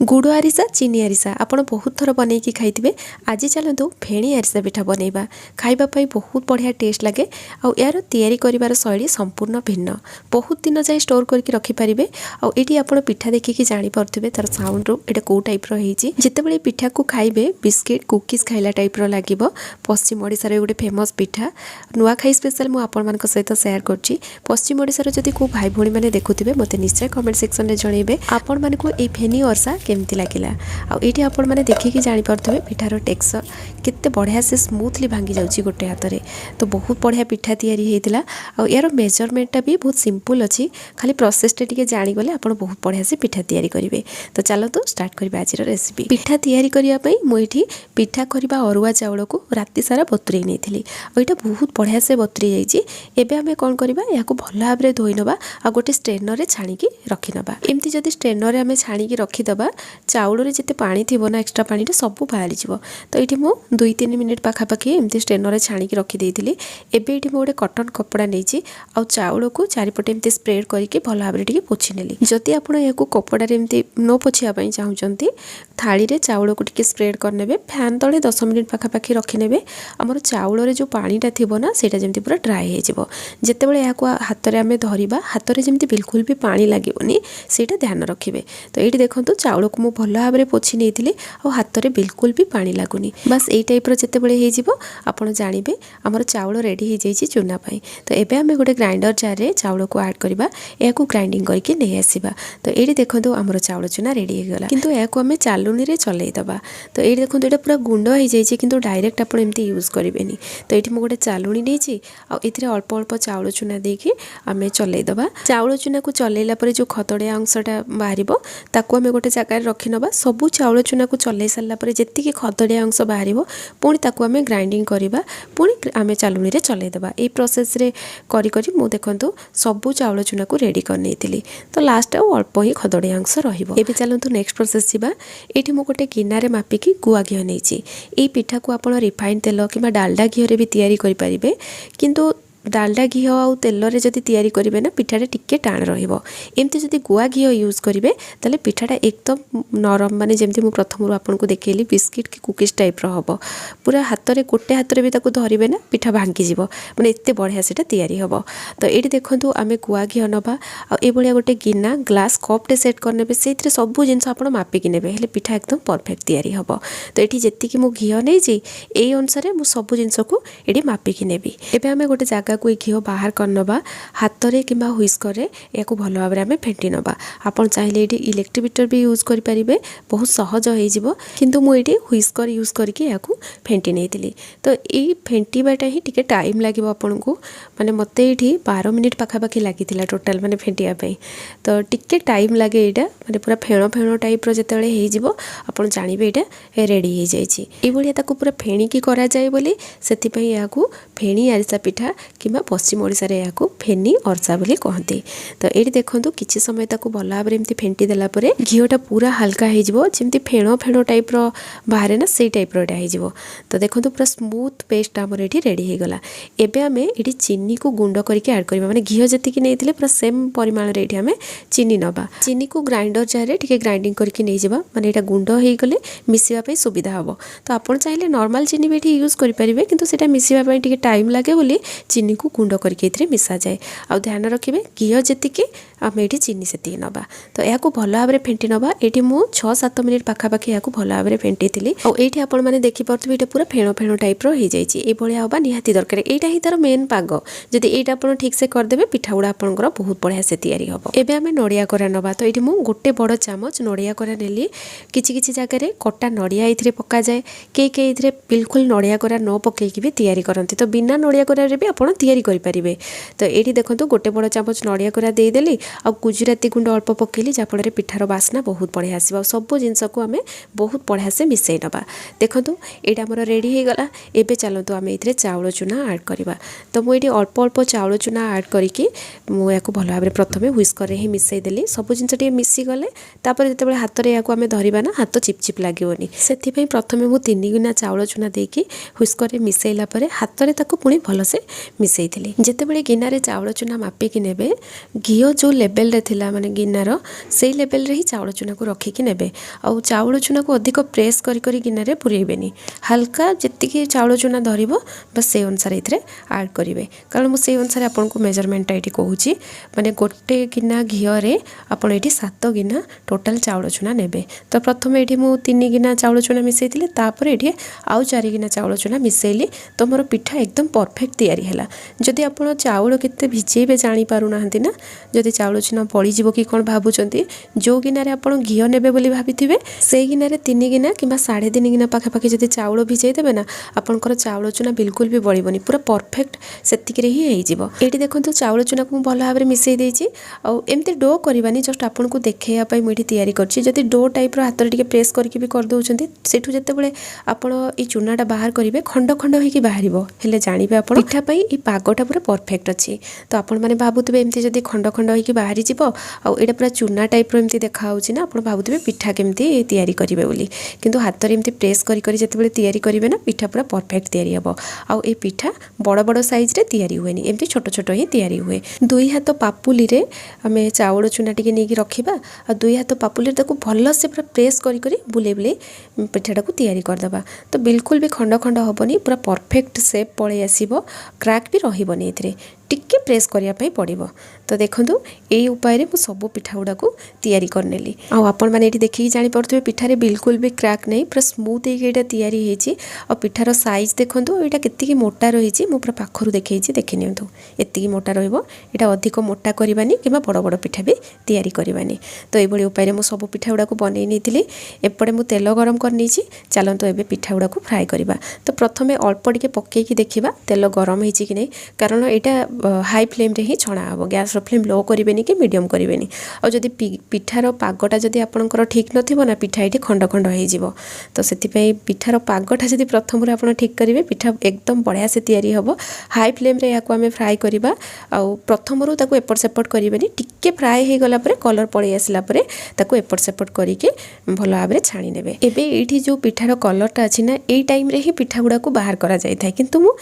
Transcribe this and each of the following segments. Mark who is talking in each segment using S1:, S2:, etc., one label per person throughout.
S1: गुड़ आरिसा चीनी आरिसा आपण बहुत थर बन खाई। आज चलतु फेणी आरिसा पिठा बनइबा खाइबापी बहुत बढ़िया टेस्ट लगे। आउ यार तैयारी करिवार शैली संपूर्ण भिन्न। बहुत दिन जाए स्टोर करके रखिपारे। आउटी आप पिठा देखिए जापे तार साउंड रू ये कौ टाइप रही जिते पिठा को खाइबे बिस्किट कुकीज खाइला टाइप लगे। पश्चिम ओडिशा रे गोटे फेमस पिठा नुआखाई स्पेशल मुझे सहित सेयार करछि। पश्चिम ओडिशा जदि को भाई भौणी मैंने देखुथिबे मते निश्चय कमेंट सेक्शन में जनइबे आपण मानकु ए फेनी अर्सा केमती लगिला। आउटी आपण मैंने देखिए जापे पिठार टेक्सचर केते बढ़िया से स्मूथली भांगी जाउची गोटे हाथ में। तो बहुत बढ़िया पिठा तैयारी होता। और यार मेजरमेंटा भी बहुत सिंपल अच्छी। खाली प्रोसेसटा टिके जानीगले आप बहुत बढ़िया से पिठा तैयारी करेंगे। तो चलतु स्टार्ट करबा आज रेसिपी। पिठा तैयारी करने मुझे पिठा करवा अरुआ चाउल को राति सारा बतुरे नहीं। और यहाँ बहुत बढ़िया से बतुरी जाइए। एबे आमे कौन करबा या भल भाव में धोई नबा आ गोटे स्ट्रेनर छाणिकी रखिनबा। एमती जदि स्ट्रेनर आमे छाणिकी रखिदबा चाउल रे जिते पानी थिबो ना एक्स्ट्रा पानी सब बाहरी जिवो। तो ये मु 2-3 मिनिट पाखापाखि एमती स्ट्रेनर छाणिकी रखी देइथिली। एबे ये गोटे कटन कपड़ा नहीं आ चाउल को चारिपटे एमती स्प्रेड करके भल भाव में पोछि नेली। जदि आपण या कपड़ा एमती न पोछिया चाहूँगी थाली रे चाउल को टिके स्प्रेड करने फैन तले 10 मिनिट पाखापाखि रखिने आमर चाउल रे जो पानीटा थिबो ना सेटा जेमती पूरा ड्राई हो जिवो। जेतेबेले या हाथ में आमे धरिबा हाथ में जेमती बिल्कुल भी पानी लागिबोनी सेटा ध्यान रखिबे। तो ये देखंतु चाउल को मु भल भाव में पोछि नेइथिली आ हाथ में बिल्कुल भी पानी लागुनी। बस यही टाइप जितेबेले हो जिवो आपण जानिबे आमर चाउल रेडी हो जाइए चूना पाई। तो एबे आमे गोटे ग्राइंडर जार रे चाउल को ऐड करबा या ग्राइंडिंग करके नहीं आसीबा। तो ये देखंतु आमर चाउल चूना रेडी हो गला। किंतु या आमे चालुनी रे चलै दबा। तो ये देखंतु एटा पूरा गुंड हो जाइए किंतु डायरेक्ट आपण एमती यूज करिवेनी। तो ये मु गोटे चालुनी नेछि आ इथिरे अल्प अल्प चाउल चूना देके आमे चलै दबा। चाउल चूना को चलैला परे जो खतड़िया अंशटा बाहरिबो ताकू आमे गोटे जगह रखि नबा। सबु चाउल चूना को चलै सारला परे जेतिकी खतड़िया अंश बाहरिबो पुणी ताकू आमे ग्राइंडिंग करिबा पुणी आमे चालुनी रे चलै दबा। ए प्रोसेस रे करी करी मु देखंतु सबु चाउल चूना को रेडी कर नेइतिली। तो लास्ट आ अल्प ही खतड़िया अंश रहिबो। एबे चलंतु नेक्स्ट प्रोसेस जिबा। एठी मु गोटे गिनारे मापिकी गुआ घिओ नेइछि। ए पिठा को आपण रिफाइंड तेल किबा डालडा घिओ रे भी तैयारी करि परिबे। किंतु डालडा घिओ आउ तेल रे जदि तैयारी करिवे ना पिठाटा टिके टाण रहिबो। एमती जदि गुआ घिओ यूज करिवे ताले पिठाटा एकदम नरम माने जेमती मु प्रथम रु आपन को देखैली बिस्किट की कुकीज टाइप रो हबो। पूरा हाथ रे गोटे हाथ रे भी ताकू धरिवे ना पिठा भांगी जिवो माने एते बढ़िया सेटा तैयारी हबो। तो एठी देखंतु आमे गुआ घिओ नबा आ ए बळिया गोटे गिना ग्लास कप टे सेट करनेबे सेथिरे सब जिंस आपन मापी कि नेबे हेले पिठा एकदम परफेक्ट तैयारी हबो। तो एठी जेतिकी मु घिओ नै जी एई अनुसार मु सब जिंस को एठी मापी कि नेबी। एबे आमे गोटे जागा कोई घिओ बाहर करनबा हाथ रे किबा हुइस्कर रे याकू भल भाव में आमे फेंटी नबा। आपण चाहिले एठी इलेक्ट्रिक बीटर भी यूज करि परिबे बहुत सहज होई जिवो। किंतु मु एठी हुइस्कर यूज करके याकू फेंटी नेइतिली। तो एई फेंटीबाटा ही टिके टाइम लागिवो आपण को माने मते एठी 12 मिनिट पाखापाखि लागिथिला टोटल माने फेंटिया पई। तो टिके टाइम लागे एटा माने पूरा फेणो फेणो टाइप रो जेतेबेले हेई जिवो आपण जानिबे एटा रेडी हेई जाईछि। ए बळिया ताकू पूरा फेणी की करा जाय बोली सेति पई याकू फेणी आरिसा पिठा किबा पश्चिम ओडिशा रे याकू फेनी अर्सा बोली कहते। तो ये देखंतु किछि समय ताकू भल भाव एमती फेंटी देला परे घिओटा पूरा हल्का हो जिवो जेमती फेणो फेणो टाइप रो बाहरे ना सेई टाइप रो हो जिवो। तो देखंतु पूरा स्मूथ पेस्ट हमर एठी रेडी हो गला। एबे आमे एठी चीनी को गुंड करके ऐड करबा माने घिओ जतिकी नेइथिले पूरा सेम परिमाण रे एठी आमे चीनी नबा। चीनी को ग्राइंडर जार रे ठीके ग्राइंडिंग करके नै जिबा माने एटा गुंड हो गले मिसिबा पई सुविधा हबो। तो आपण चाहिले नॉर्मल चीनी भी एठी यूज करि परिबे किंतु सेटा मिसिबा पई ठीके टाइम लागे बोली चीनी को गुंड करके इथरे मिसा जाए। आ ध्यान रखिबे घिओ जेतिकी आमे एठी चीनी सेति नबा। तो याकू भल भाव में फेंटी नबा। एठी मु 6-7 मिनिट पाखापाखि याकू भल भाव में फेंटी थिली। आ एठी आपण माने देखि परथबे एटा पूरा फेणो फेणो टाइप रो हो जाइछि। ए बळिया होबा निहाती दरकार। एटा ही तार मेन पाग। जदि एटा आपण ठीक से कर देबे पिठा गुडा आपनकर बहुत बढ़िया से तैयारी हबो। एबे आमे नडिया कोरा नबा। तो एठी मु गोटे बड़ चामच नडिया कोरा नेली। किछि किछि जागा रे कटा नडिया इथरे पक्का जाए के इथरे बिल्कुल नडिया कोरा न पकेकी भी तैयारी करंती। तो बिना नडिया कोरा रे भी आपण तैयारी करि परिबे। तो ये देखो गोटे बड़ चामच नड़िया कोरा देदेली आ गुजराती गुंड अल्प पकेली जहाँफल पिठार बास्ना बहुत बढ़िया आसो। सब जिनस को आम बहुत बढ़िया से मिसई नवा। देखो यहाँ आमर रेडी हो गला। एबे चलतु आम ये चाउल चूना ऐड करवा। तो मुझे अल्प अल्प चाउल चूना ऐड करके मुझे भल भाव में प्रथम हुइस्कर ही मिसई देली। सब जिन मिसीगले जो हाथ में या धरवा ना हाथ चिपचिप लगे से प्रथम मुझे 3 गिना चाउल चूना देकी हुइस्कर मिसैला हाथ में पुणी भलसे मिसेइथिली जेतेबेले गिनारे चाउल चूना मापिकी नेबे घिओ जो लेवल रे थिला माने गिनार सेई लेवल रे ही चाउल चूना को रखिकी नेबे आउ चाउल चूना को अधिक प्रेस करी गिनारे पुरेइबेनी हल्का जेतिकी चाउल चूना धरिबो बस से अनुसार इथरे ऐड करिवे कारण मु से अनुसार आपन को मेजरमेंट एटी कहूची माने गोटे गिना घिओ रे आपन एटी 7 गिना टोटल चाउल चूना नेबे तो प्रथम एटी मु 3 गिना चाउल चूना मिसेइथिले तापर एटी आउ 4 गिना चाउल चूना मिसेइली तो मोर पिठा एकदम परफेक्ट तैयारी हैला जदि आपन चाउल केते भिजेबे जानि पारु नाहंती ना जदि चाउल चूना पड़ी जिवो कि कोन भाबुचंती जो गिना रे आपन घिओ नेबे बोली भाबिथिबे से गिना रे 3 गिना किबा 3.5 गिना पाखा पाखी जदि चाउल भिजै देबे ना आपनकर चाउल चूना बिल्कुल भी बळिबोनी पूरा परफेक्ट सेतिक रे ही हेइ जिवो एटी देखंतु चाउल चूना को भल भाबरे मिसेइ देछि आ एमते डो करबानी जस्ट आपन को देखेया पई मुठी तैयारी करछि जदि डो टाइप रो हाथ रे टिके प्रेस करके भी कर दोउचंती सेठु जते बेले आपन ई चूनाटा बाहर करिवे खंड खंड होई कि बाहरिबो हेले जानिबे आपन पिठा पई ई पागोटा पूरा परफेक्ट अछि तो आपन माने भाबुतबे एमती जदि खंड खंड होई कि बाहरी जिवो आ एटा पूरा चूना टाइप रो एमती देखा होउछि ना आपन भाबुतबे पिठा केमती तैयारी करिवे बोली किंतु हाथ रे एमती प्रेस करी करी जते बेले तैयारी करिवे ना पिठा पूरा परफेक्ट तैयारी हबो आ ए पिठा बड़ बड़ साइज रे तैयारी हुएनी एमती छोट छोट ही तैयारी हुए दुई हाथ पापुली रे हमें चाउल चूना टिके नेकी रखिबा आ दुई हाथ पापुली रे ताको भल्लो से पूरा प्रेस करी करी बुले बुले पिठाटा को तैयारी कर दबा तो बिल्कुल भी खंड खंड हबनी पूरा परफेक्ट शेप पळे आसीबो क्रैक भी रहिबनी एथरे टिके प्रेस करिया पई पड़िबो तो देखंतु एई उपाय रे मु सब पिठा गुडा को तैयारी करनेली आ आपण माने एठी देखि जानि पड़थबे पिठा रे बिल्कुल भी क्रैक नै पूरा स्मूथ हे एटा तैयारी हेछि आ पिठार साइज देखंतु एटा केतिकी मोटा रहिछि मु पूरा पाखरु देखैछि देखिनियंतु एतिकी मोटा रहइबो एटा अधिक मोटा करबानी किबा बड़ बड़ पिठा भी तैयारी करबानी तो एई भली उपाय रे मु सब पिठा गुडा को बनै नेथिली एपडे मु तेल गरम करनीछि चलंतु एबे पिठा गुडा को फ्राई करबा तो प्रथमे अल्प टिके पक्के की देखिबा तेल गरम हेछि कि नै कारण एटा हाई फ्लेम रे ही छणा हबो गैस रो फ्लेम लो करिवेनी कि मीडियम करिवेनी और जदि पिठार पागटा जदि आपनकर ठीक नथिबो ना पिठा एठी खंड खंड होई जिवो तो सेति पई पिठार पागटा जदि प्रथम रे आपन ठीक करिवे पिठा एकदम बढ़िया से तैयारी हबो हाई फ्लेम रे याको हमें फ्राई करिबा आ प्रथम रो ताको एपट सेपट करिवेनी टिके फ्राई हे गला परे कलर पळै आसला परे ताको एपट सेपट करिके भलो भाबरे छाणी नेबे एबे एठी जो पिठार कलरटा अछि ना एई टाइम रे ही पिठा गुडा को बाहर करा जाय थाय किंतु मु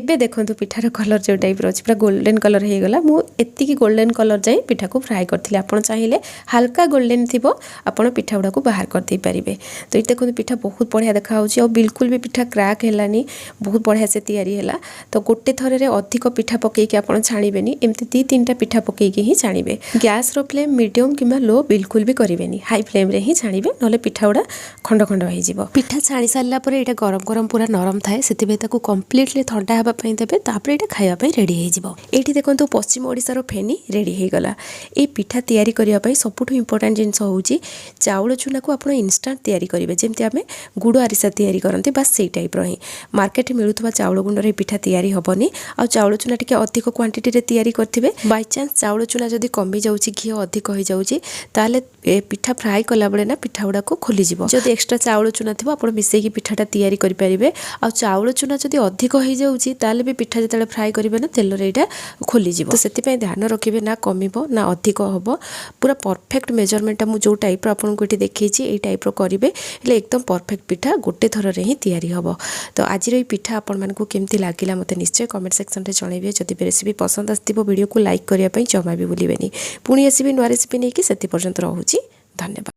S1: एबे देखंतु पिठार कलर जो टाइप रो पूरा गोल्डन कलर हो गला मु एत्ती गोल्डन कलर जाए पिठा को फ्राई करथिले आपण चाहिए हल्का गोल्डन थिबो आपण पिठा गुडा को बाहर कर दे परिबे तो इते देखो पिठा बहुत बढ़िया देखा होची और बिल्कुल भी पिठा क्रैक हेलानी बहुत बढ़िया से तैयारी हैला तो गोटे थरे रे अधिक पिठा पके के आपण छाणीबेनी एमती 2-3टा पिठा पके के ही छाणीबे गैस रो फ्लेम मीडियम किबा लो बिल्कुल भी करिवेनी हाई फ्लेम रे ही छाणीबे नले पिठा गुडा खंड खंड होई जिवो पिठा छाणी सारला परे एटा गरम गरम पूरा नरम थाए सेतिबे ताको कंप्लीटली ठंडा हबा पई देबे तापर एटा खाइबा पई रेडी हे जिवो एठी देखंतु पश्चिम ओडिसा रो फेनी रेडी हे गला ए पिठा तैयारी करिया पई सबुठु इंपोर्टेंट जिंस होउची चाउल चूना को आपण इंस्टेंट तैयारी करिवे जेमति हमें गुड़ आरिसा तैयारी करंती बस सेई टाइप रो ही मार्केट में मिलुथबा चाउल गुंड रे पिठा तैयारी हबनी आ चाउल चूना टिके अधिक क्वांटिटी रे तैयारी करथिबे बाय चांस चाउल चूना जदी कमी जाउची घी अधिक होई जाउची ताले पिठा फ्राई कला बळे ना पिठा गुडा को खोली जिवो जदी एक्स्ट्रा चाउल चूना थिबो आपण मिसेई की पिठाटा तैयारी करि परिबे आ चाउल चूना जदी अधिक होई जाउची ताले भी पिठा जतले फ्राई करिवे ना तेल रे एटा खोली जिवो तो सेति पय ध्यान रखिबे ना कमिबो ना अधिक होबो पूरा परफेक्ट मेजरमेंट मु जो टाइप रो आपन को एटी देखैछि ए टाइप रो करिवे ले एकदम परफेक्ट पिठा गोटे थर रे ही तैयारी हबो तो आज रो पिठा आपन मन को केमती लागिला मते निश्चय कमेंट सेक्शन रे जणाइबे जदि रेसिपी पसंद आस्तिबो वीडियो को लाइक करिया पय जमा भी भूलिबेनी पुणी आसीबे नुवा रेसिपी नै कि सेति पर्यंत रहूची धन्यवाद।